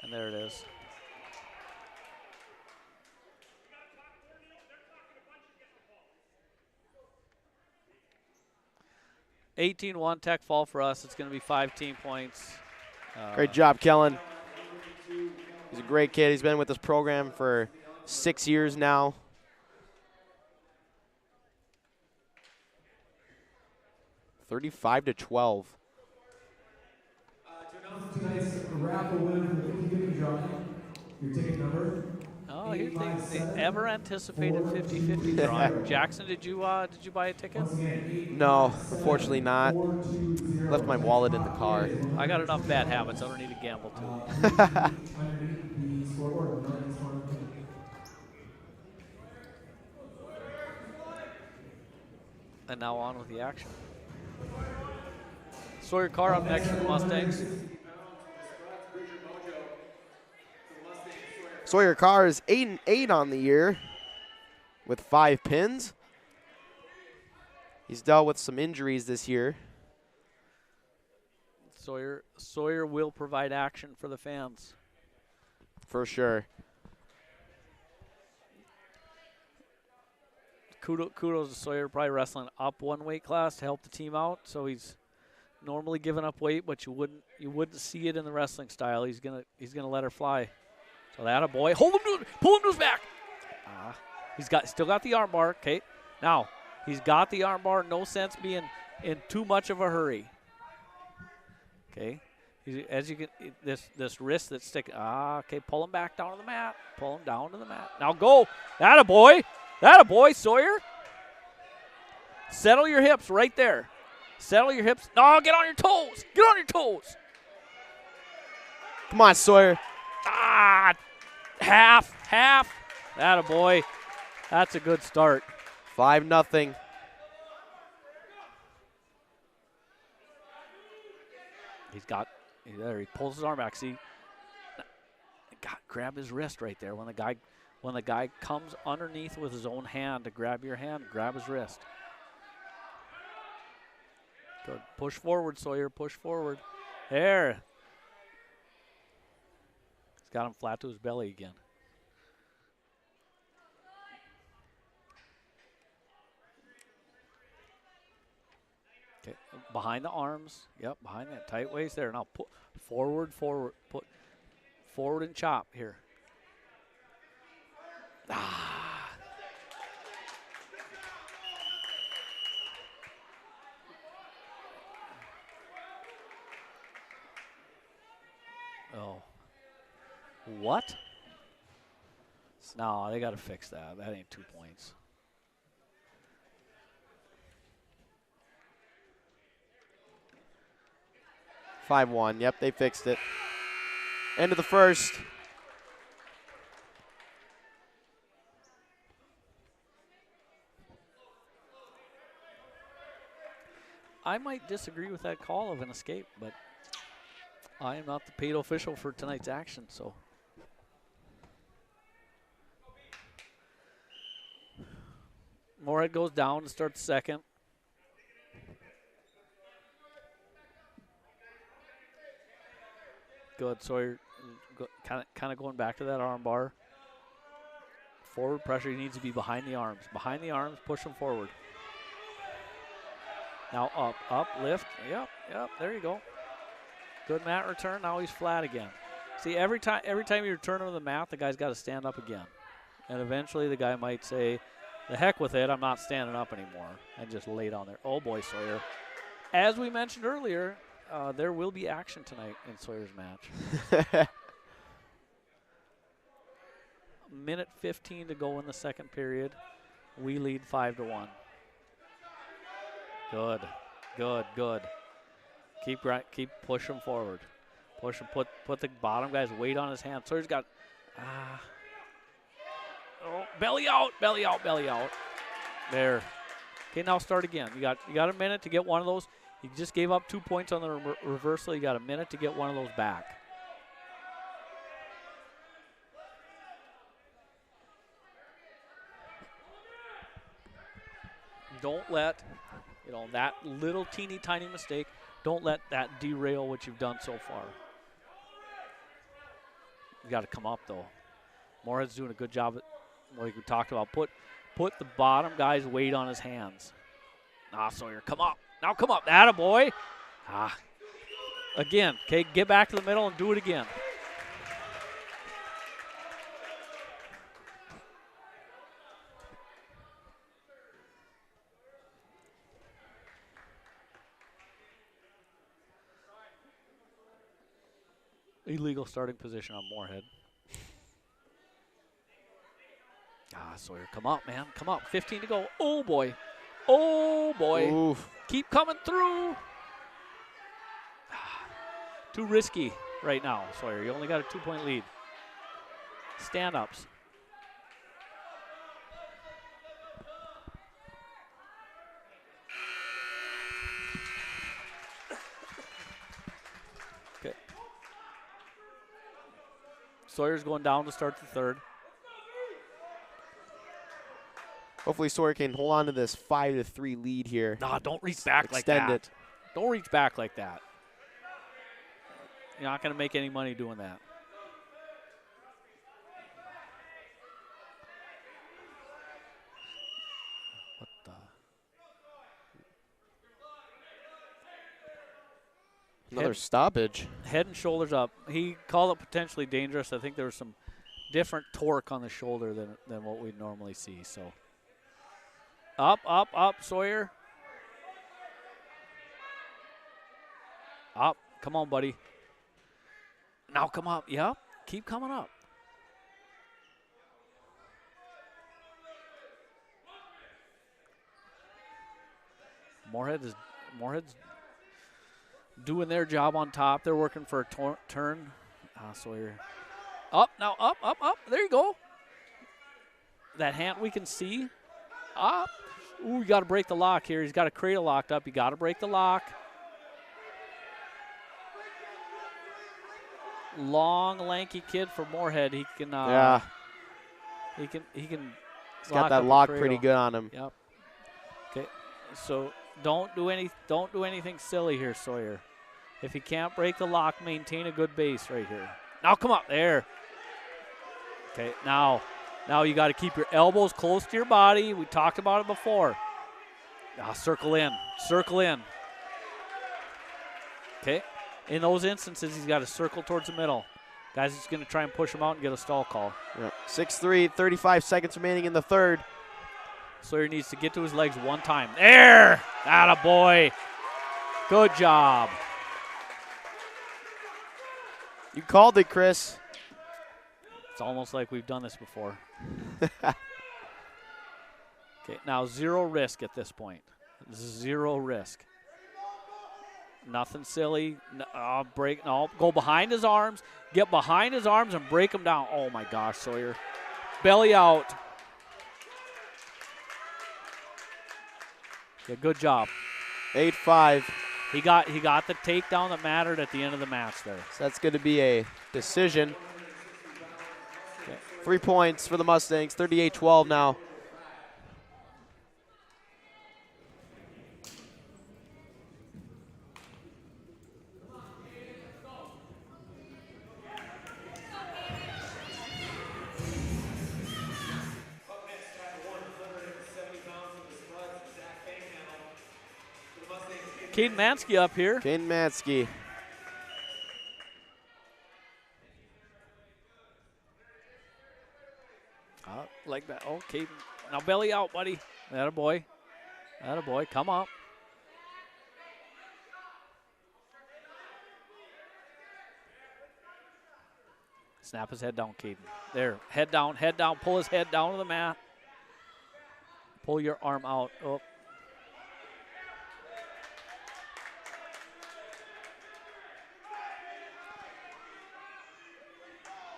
And there it is. 18-1 tech fall for us. It's going to be 5 team points. Great job, Kellen. He's a great kid. He's been with this program for 6 years now. $35-12. To announce tonight's raffle winner for the 50-50 drawing, your ticket number. Oh, here's the ever anticipated 50-50 drawing. Jackson, did you buy a ticket? No, unfortunately not. Left my wallet in the car. I got enough bad habits. I don't need to gamble too. Underneath the scoreboard. And now on with the action. Sawyer Carr up next for the Mustangs. Sawyer Carr is 8-8 on the year with 5 pins. He's dealt with some injuries this year. Sawyer will provide action for the fans. For sure. Kudos to Sawyer, probably wrestling up 1 weight class to help the team out. So he's normally giving up weight, but you wouldn't see it in the wrestling style. He's gonna let her fly. So that a boy, pull him to his back. He's still got the arm bar. Okay, now he's got the arm bar. No sense being in too much of a hurry. Okay, as you can, this wrist that's sticking. Okay, pull him back down to the mat. Pull him down to the mat. Now go. That a boy, Sawyer. Settle your hips right there. Settle your hips. No, get on your toes. Get on your toes. Come on, Sawyer. Half. That a boy. That's a good start. 5-0. He pulls his arm back. See, grab his wrist right there. When the guy comes underneath with his own hand to grab your hand, grab his wrist. Good. Push forward, Sawyer. Push forward. There. Got him flat to his belly again. Okay, behind the arms. Yep, behind that tight waist there. Now put forward, put forward and chop here. Ah. Oh. What? No, they got to fix that. That ain't 2 points. (5-1). Yep, they fixed it. End of the first. I might disagree with that call of an escape, but I am not the paid official for tonight's action, so. Moorhead goes down to start the second. Good, Sawyer kind of going back to that arm bar. Forward pressure, he needs to be behind the arms. Behind the arms, push him forward. Now up, lift. Yep, there you go. Good mat return, now he's flat again. See, every time you return him to the mat, the guy's got to stand up again. And eventually the guy might say, the heck with it, I'm not standing up anymore, and just lay down there. Oh boy, Sawyer. As we mentioned earlier, there will be action tonight in Sawyer's match. Minute 15 to go in the second period. We lead 5-1. Good. Keep pushing forward. Push him. Put the bottom guy's weight on his hand. Sawyer's got. Belly out. There. Okay, now start again. You got a minute to get one of those. You just gave up 2 points on the reversal. You got a minute to get one of those back. Don't let, that little teeny tiny mistake, don't let that derail what you've done so far. You got to come up, though. Moorhead's doing a good job at what we talked about. Put the bottom guy's weight on his hands. Sawyer, come up. Now come up. Attaboy. Again, okay, get back to the middle and do it again. Illegal starting position on Moorhead. Sawyer, come up, man. Come up. 15 to go. Oh, boy. Oof. Keep coming through. Too risky right now, Sawyer. You only got a 2-point lead. Stand-ups. Okay. Sawyer's going down to start the third. Hopefully Sawyer can hold on to this 5-3 lead here. Don't reach back like that. Extend it. Don't reach back like that. You're not going to make any money doing that. What the? Another stoppage. Head and shoulders up. He called it potentially dangerous. I think there was some different torque on the shoulder than what we'd normally see. So up, Sawyer. Up. Come on, buddy. Now come up. Yep. Keep coming up. Moorhead's doing their job on top. They're working for a turn. Sawyer. Up, now up. There you go. That hand we can see. Up. Ooh, you got to break the lock here. He's got a cradle locked up. You got to break the lock. Long, lanky kid for Moorhead. He can. He can. He's got that lock pretty good on him. Yep. Okay. So don't do anything silly here, Sawyer. If you can't break the lock, maintain a good base right here. Now come up there. Okay, now you got to keep your elbows close to your body. We talked about it before. Now circle in. Okay, in those instances, he's got to circle towards the middle. Guys, he's going to try and push him out and get a stall call. Yeah. 6-3, 35 seconds remaining in the third. Sawyer needs to get to his legs one time. There! Attaboy. Good job. You called it, Chris. It's almost like we've done this before. Okay, now 0 risk at this point. 0 risk. Nothing silly. Go behind his arms. Get behind his arms and break him down. Oh, my gosh, Sawyer. Belly out. Yeah, good job. 8-5. He got the takedown that mattered at the end of the match there. So that's going to be a decision. Okay. 3 points for the Mustangs, 38-12 now. Caden Mansky up here. Caden Mansky. Like that. Oh, Caden. Now belly out, buddy. Attaboy. Attaboy. Come up. Snap his head down, Caden. There. Head down. Pull his head down to the mat. Pull your arm out. Oh.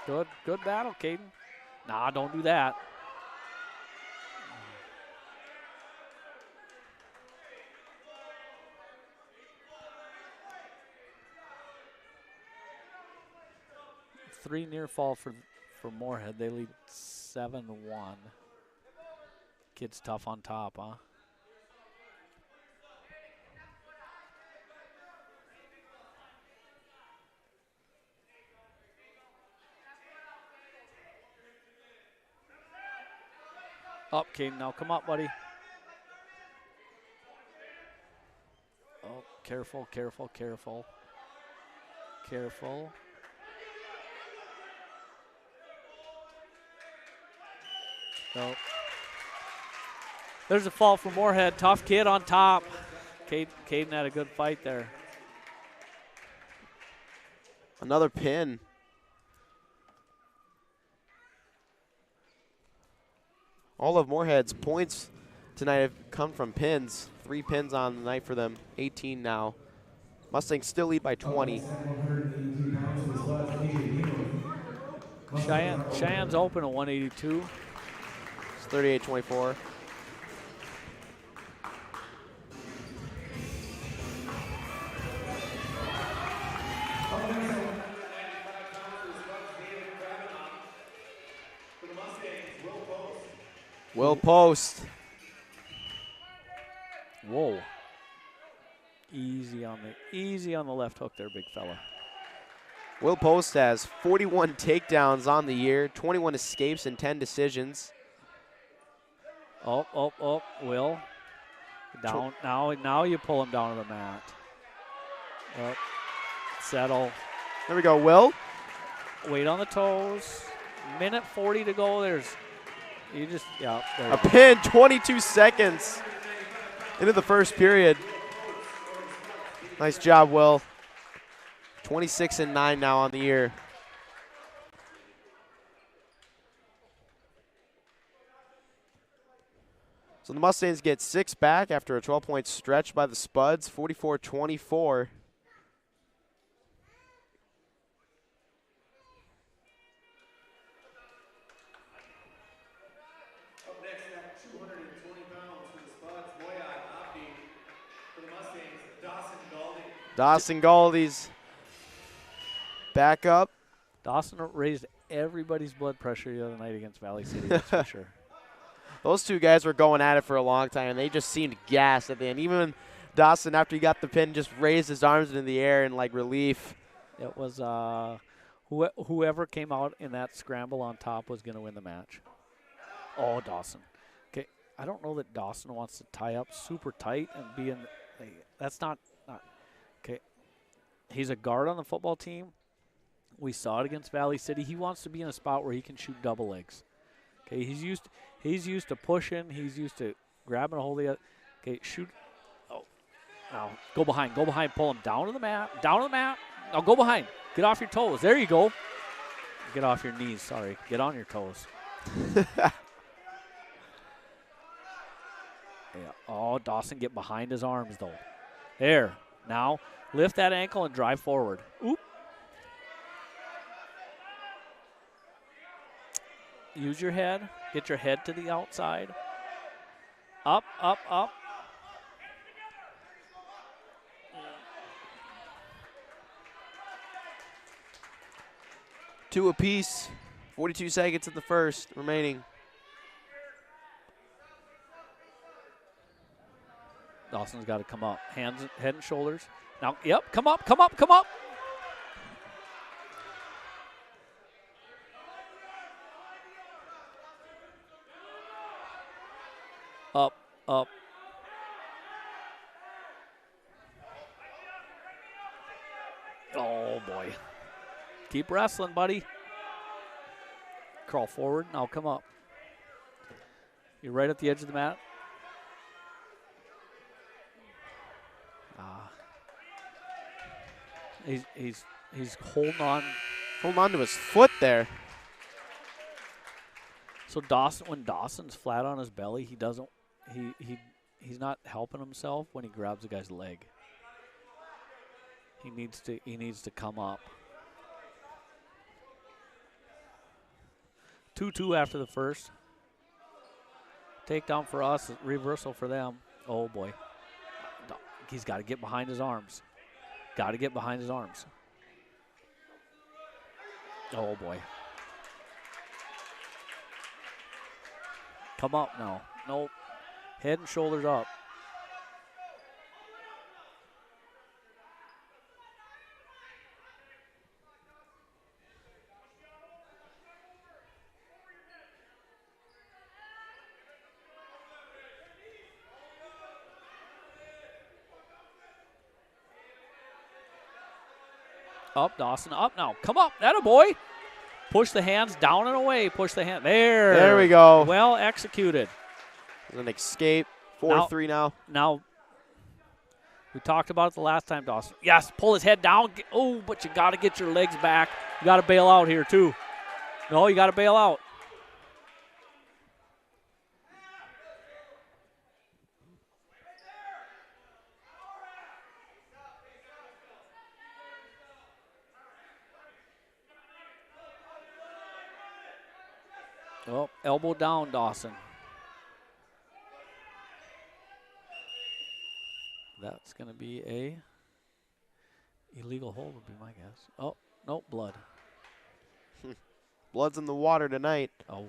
Good battle, Caden. Nah, don't do that. Three near fall for Moorhead. They lead 7-1. Kid's tough on top, huh? Up, Caden. Now come up, buddy. Oh, careful. No. There's a fall for Moorhead. Tough kid on top. Caden had a good fight there. Another pin. All of Moorhead's points tonight have come from pins. 3 pins on the night for them. 18 now. Mustangs still lead by 20. Cheyenne's open at 182. It's 38-24. Will Post. Whoa. Easy on the left hook there, big fella. Will Post has 41 takedowns on the year, 21 escapes and 10 decisions. Oh, Will. Down. Now you pull him down to the mat. Up. Settle. There we go, Will. Weight on the toes. Minute 40 to go. There you go. A pin, 22 seconds into the first period. Nice job, Will. 26-9 now on the year. So the Mustangs get 6 back after a 12-point stretch by the Spuds, 44-24. Dawson Galdy's back up. Dawson raised everybody's blood pressure the other night against Valley City, that's for sure. Those two guys were going at it for a long time, and they just seemed gassed at the end. Even when Dawson, after he got the pin, just raised his arms into the air in, like, relief. It was, Whoever came out in that scramble on top was going to win the match. Oh, Dawson. Okay, I don't know that Dawson wants to tie up super tight and be in. That's not okay. He's a guard on the football team. We saw it against Valley City. He wants to be in a spot where he can shoot double legs. Okay, he's used to pushing. He's used to grabbing a hold of the other. Okay, shoot. Oh, now go behind. Pull him down to the mat. Now go behind. Get off your toes. There you go. Get off your knees. Sorry. Get on your toes. Yeah. Oh, Dawson, get behind his arms though. There. Now lift that ankle and drive forward. Oop. Use your head. Get your head to the outside. Up. 2 apiece. 42 seconds in the first remaining. Dawson's got to come up. Head and shoulders. Now, yep, come up. Up. Oh, boy. Keep wrestling, buddy. Crawl forward. Now come up. You're right at the edge of the mat. He's holding on. Holding on to his foot there. So when Dawson's flat on his belly, he's not helping himself when he grabs a guy's leg. He needs to come up. 2-2 after the first. Takedown for us, reversal for them. Oh boy. He's got to get behind his arms. Oh boy. Come up now. Nope. Head and shoulders up. Up, Dawson. Up now. Come up. That a boy. Push the hands down and away. Push the hand. There we go. Well executed. An escape. 4-3 now. Now, we talked about it the last time, Dawson. Yes, pull his head down. Oh, but you got to get your legs back. You got to bail out here, too. No, you got to bail out. Oh, elbow down, Dawson. That's going to be a illegal hold would be my guess. Oh, no, blood. Blood's in the water tonight. Oh.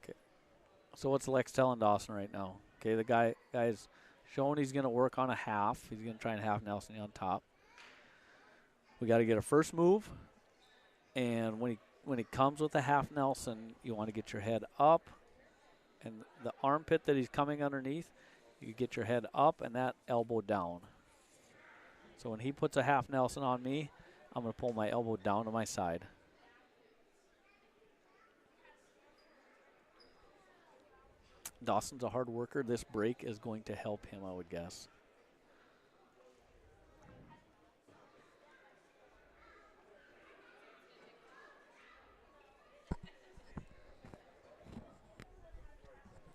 Okay. So what's Lex telling Dawson right now? Okay, the guy's showing he's going to work on a half. He's going to try and half Nelson on top. We got to get a first move. And when he comes with a half Nelson, you want to get your head up. And the armpit that he's coming underneath, you get your head up and that elbow down. So when he puts a half Nelson on me, I'm going to pull my elbow down to my side. Dawson's a hard worker. This break is going to help him, I would guess.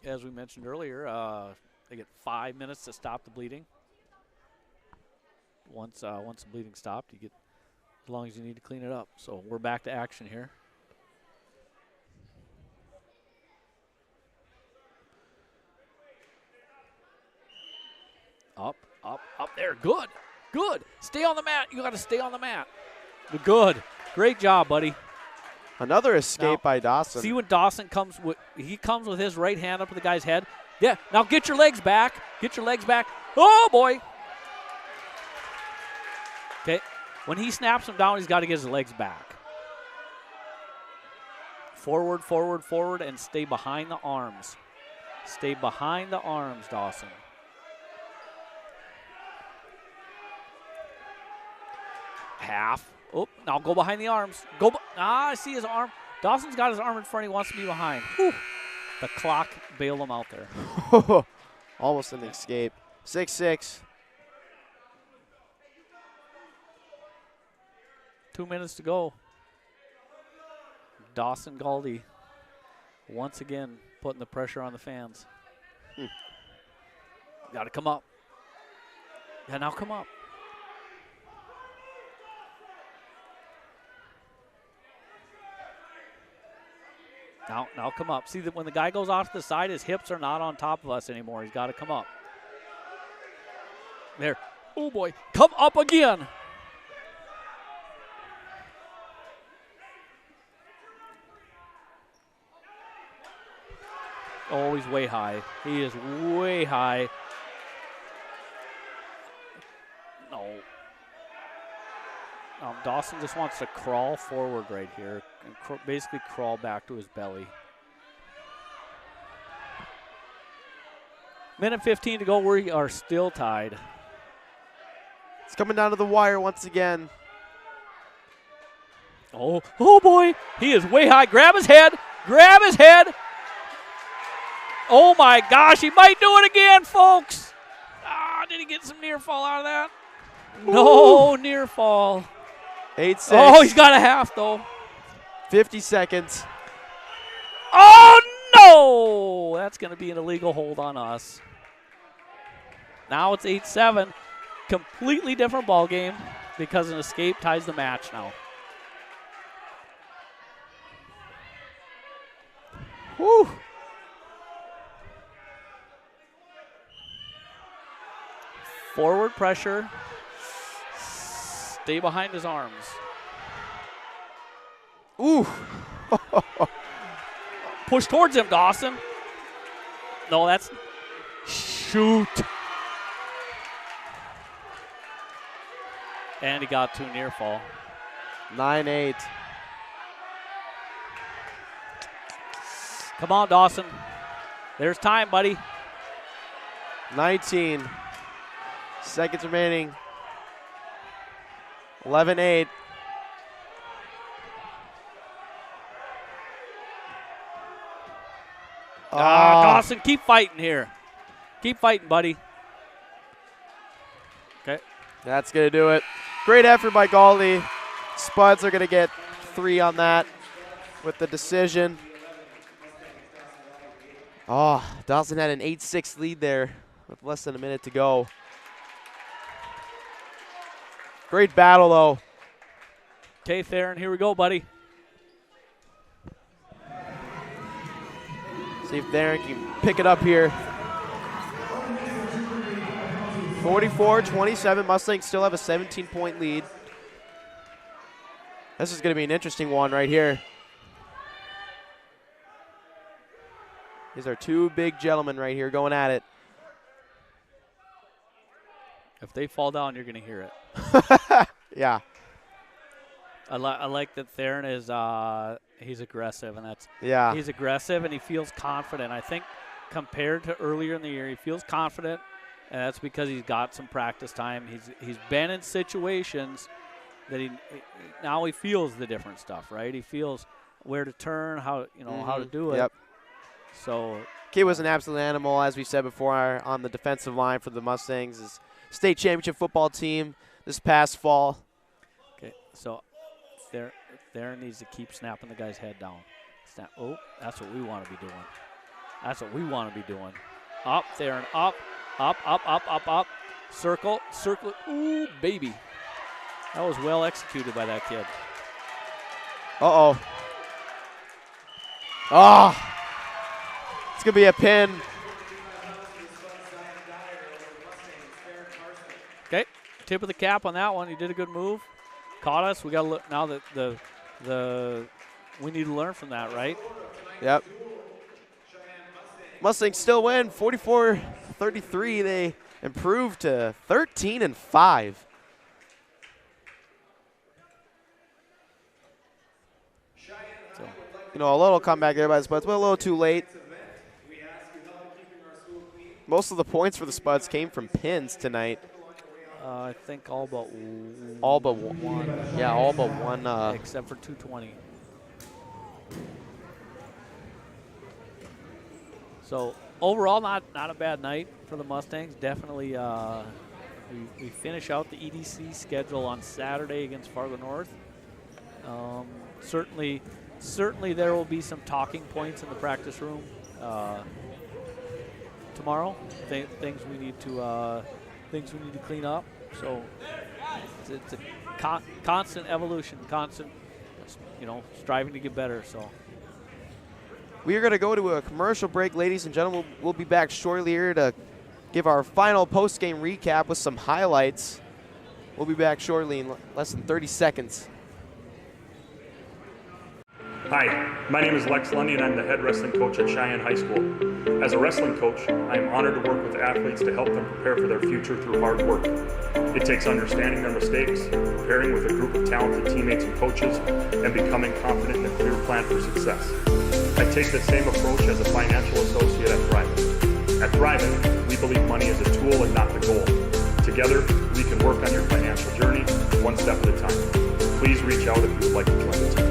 As we mentioned earlier, they get 5 minutes to stop the bleeding. Once the bleeding stopped, you get as long as you need to clean it up. So we're back to action here. Up there. Good. Stay on the mat. You got to stay on the mat. Good. Great job, buddy. Another escape by Dawson. See when Dawson comes with his right hand up to the guy's head. Yeah. Now get your legs back. Oh boy. Okay. When he snaps him down, he's got to get his legs back. Forward, forward, forward, and stay behind the arms. Stay behind the arms, Dawson. Half. Oh, now go behind the arms. I see his arm. Dawson's got his arm in front. He wants to be behind. Whew. The clock bailed him out there. Almost an escape. 6-6. 2 minutes to go. Dawson Galdi once again putting the pressure on the fans. Got to come up. Yeah, now come up. Now come up. See that when the guy goes off to the side, his hips are not on top of us anymore. He's got to come up. There. Oh boy. Come up again. Oh, he's way high. He is way high. No. Dawson just wants to crawl forward right here and basically crawl back to his belly. Minute 15 to go. We are still tied. It's coming down to the wire once again. Oh boy. He is way high. Grab his head. Grab his head. Oh my gosh, he might do it again, folks. Did he get some near fall out of that? No near fall. 8-6. Oh, he's got a half though. 50 seconds. Oh no! That's going to be an illegal hold on us. Now it's 8-7. Completely different ball game because an escape ties the match now. Whew. Forward pressure. Stay behind his arms. Ooh. Push towards him, Dawson. No, that's shoot. And he got two near fall. 9-8. Come on, Dawson. There's time, buddy. 19 seconds remaining. 11-8. Dawson, keep fighting here. Keep fighting, buddy. Okay. That's going to do it. Great effort by Galdi. Spuds are going to get 3 on that with the decision. Oh, Dawson had an 8-6 lead there with less than a minute to go. Great battle, though. Okay, Theron, here we go, buddy. See if Theron can pick it up here. 44-27. Mustangs still have a 17-point lead. This is going to be an interesting one right here. These are two big gentlemen right here going at it. If they fall down, you're going to hear it. Yeah. I like that Theron is he's aggressive, and he's aggressive and he feels confident. I think compared to earlier in the year, he feels confident, and that's because he's got some practice time. He's been in situations that now he feels the different stuff, right? He feels where to turn, how to do it. Yep. So Kid was an absolute animal, as we said before, on the defensive line for the Mustangs. His state championship football team this past fall. Okay, so Theron needs to keep snapping the guy's head down. Snap. Oh, that's what we want to be doing. That's what we want to be doing. Up, Theron, up, up, up, up, up, up. Circle, circle. Ooh, baby. That was well executed by that kid. Uh-oh. Oh. It's going to be a pin. Okay, tip of the cap on that one. He did a good move. Caught us. We got to look now that we need to learn from that, right? Yep. Mustangs still win 44-33. They improved to 13-5. a little comeback there by the Spuds, but a little too late. Most of the points for the Spuds came from pins tonight. I think all but one. Yeah, all but one. Except for 220. So overall, not a bad night for the Mustangs. Definitely, we finish out the EDC schedule on Saturday against Fargo North. Certainly there will be some talking points in the practice room tomorrow. Things we need to clean up. So it's a constant evolution, constant, striving to get better. So we are going to go to a commercial break, ladies and gentlemen. We'll be back shortly here to give our final post-game recap with some highlights. We'll be back shortly in less than 30 seconds. Hi, my name is Lex Lundy and I'm the head wrestling coach at Sheyenne High School. As a wrestling coach, I am honored to work with athletes to help them prepare for their future through hard work. It takes understanding their mistakes, preparing with a group of talented teammates and coaches, and becoming confident in a clear plan for success. I take the same approach as a financial associate at Thrivent. At Thrivent, we believe money is a tool and not the goal. Together, we can work on your financial journey one step at a time. Please reach out if you would like to join the team.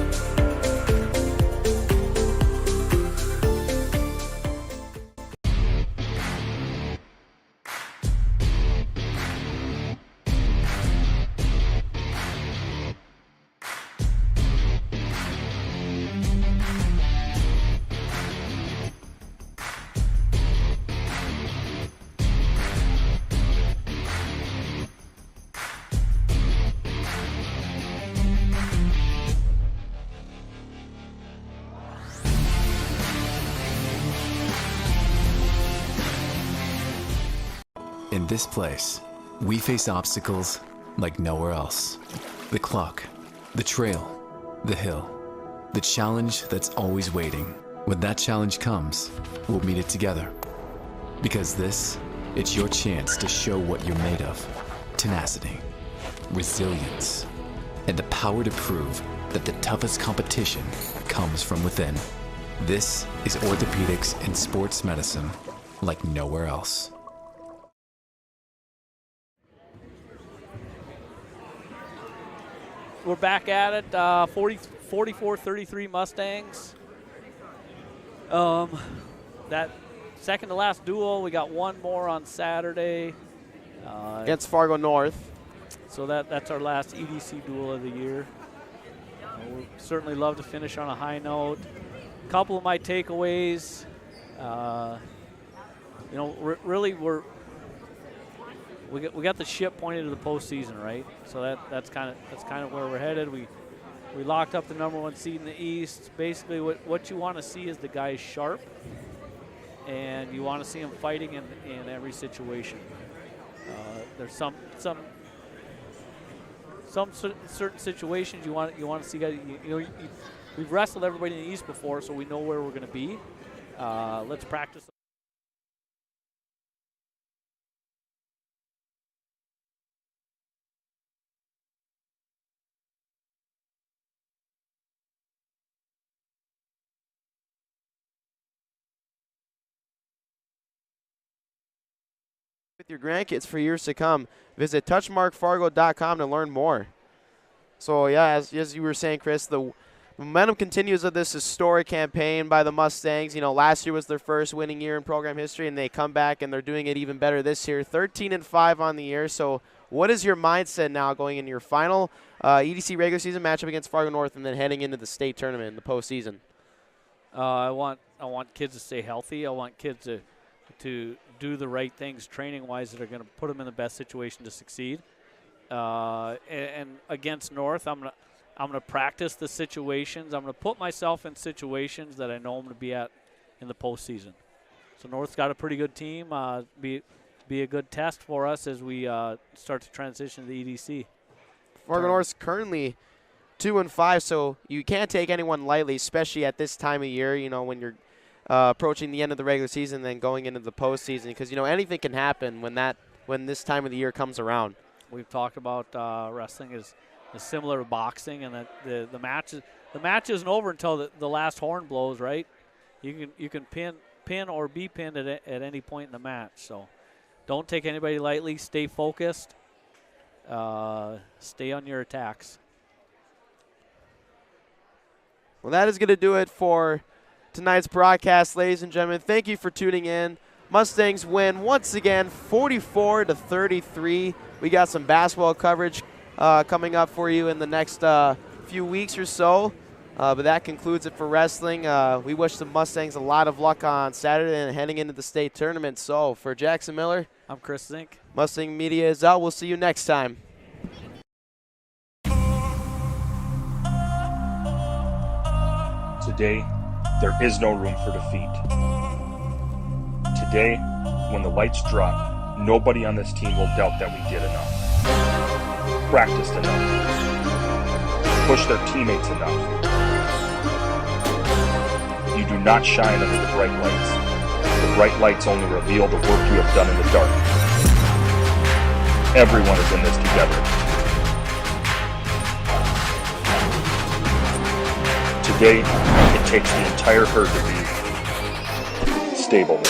In this place, we face obstacles like nowhere else. The clock, the trail, the hill, the challenge that's always waiting. When that challenge comes, we'll meet it together. Because it's your chance to show what you're made of. Tenacity, resilience, and the power to prove that the toughest competition comes from within. This is orthopedics and sports medicine like nowhere else. we're back at it. 44-33 Mustangs. That second to last duel, we got one more on Saturday. Against Fargo North. So that's our last EDC duel of the year. We'd certainly love to finish on a high note. A couple of my takeaways, really we got the ship pointed to the postseason, right? So that's kind of where we're headed. We locked up the #1 seed in the East. Basically, what you want to see is the guys sharp, and you want to see them fighting in every situation. There's some certain situations you want to see guys. We've wrestled everybody in the East before, so we know where we're going to be. Let's practice. With your grandkids for years to come. Visit touchmarkfargo.com to learn more. So yeah, as you were saying, Chris, the momentum continues of this historic campaign by the Mustangs. Last year was their first winning year in program history, and they come back and they're doing it even better this year. 13-5 on the year. So what is your mindset now going into your final EDC regular season matchup against Fargo North, and then heading into the state tournament in the postseason? I want kids to stay healthy. I want kids to do the right things training-wise that are going to put them in the best situation to succeed. And against North, I'm gonna practice the situations. I'm gonna put myself in situations that I know I'm gonna be at in the postseason. So North's got a pretty good team. Be a good test for us as we start to transition to the EDC. Fargo North's currently 2-5, so you can't take anyone lightly, especially at this time of year. When you're approaching the end of the regular season, then going into the postseason, because anything can happen when this time of the year comes around. We've talked about wrestling is It's similar to boxing, and that the match isn't over until the last horn blows, right? You can pin or be pinned at any point in the match. So don't take anybody lightly. Stay focused. Stay on your attacks. Well, that is going to do it for tonight's broadcast, ladies and gentlemen. Thank you for tuning in. Mustangs win once again, 44-33. We got some basketball coverage coming up for you in the next few weeks or so. But that concludes it for wrestling. We wish the Mustangs a lot of luck on Saturday and heading into the state tournament. So for Jackson Miller, I'm Chris Zink. Mustang Media is out. We'll see you next time. Today, there is no room for defeat. Today, when the lights drop, nobody on this team will doubt that we did enough, practiced enough, pushed their teammates enough. You do not shine under the bright lights. The bright lights only reveal the work you have done in the dark. Everyone is in this together. Today, it takes the entire herd to be stable.